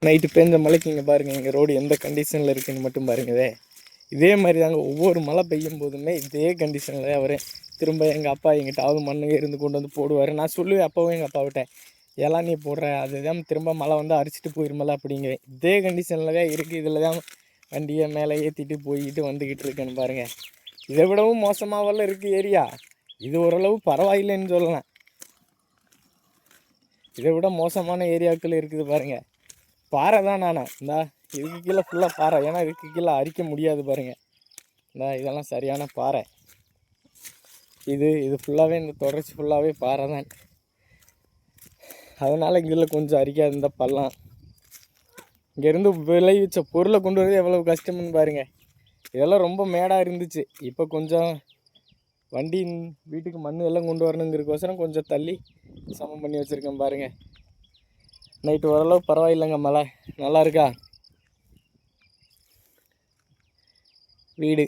Night பெஞ்ச மழைக்கு இங்கே பாருங்கள் எங்கள் ரோடு எந்த கண்டிஷனில் இருக்குதுன்னு மட்டும் பாருங்கவே. இதே மாதிரி தாங்க ஒவ்வொரு மழை பெய்யும் போதுமே இதே கண்டிஷனில் தான் வரேன். திரும்ப எங்கள் அப்பா எங்கிட்டாவது மண்ணுங்க இருந்து கொண்டு வந்து போடுவார். நான் சொல்லுவேன் அப்போவும் எங்கள் அப்பாவிட்ட, எல்லாம் நீ போடுற அதுதான் திரும்ப மழை வந்து அரிச்சிட்டு போயிருமல அப்படிங்குவேன். இதே கண்டிஷனில் தான் இருக்குது. இதில் தான் வண்டியை மேலே ஏற்றிட்டு போய்கிட்டு வந்துக்கிட்டு இருக்கேன்னு பாருங்கள். இதை விடவும் மோசமாகல இருக்குது ஏரியா. இது ஓரளவு பரவாயில்லைன்னு சொல்லலாம். இதை விட மோசமான ஏரியாக்கள் இருக்குது பாருங்கள். பாறை தான் இந்தா இதுக்கு கீழே ஃபுல்லாக பாறை. ஏன்னா இதுக்கு கீழே அரிக்க முடியாது பாருங்கள். இந்தா இதெல்லாம் சரியான பாறை. இது ஃபுல்லாகவே இந்த தொடர்ச்சி ஃபுல்லாகவே பாறை தான். அதனால் இதில் கொஞ்சம் அரிக்காது இந்த பள்ளம். இங்கேருந்து விளைவிச்ச பொருளை கொண்டு வரது எவ்வளோ கஷ்டம்னு பாருங்கள். இதெல்லாம் ரொம்ப மேடாக இருந்துச்சு. இப்போ கொஞ்சம் வண்டி வீட்டுக்கு மண் எல்லாம் கொண்டு வரணுங்கிறதுக்கோசரம் கொஞ்சம் தள்ளி சமம் பண்ணி வச்சுருக்கேன் பாருங்கள். நைட்டு ஓரளவு பரவாயில்லைங்க. மழை நல்லா இருக்கா? வீடு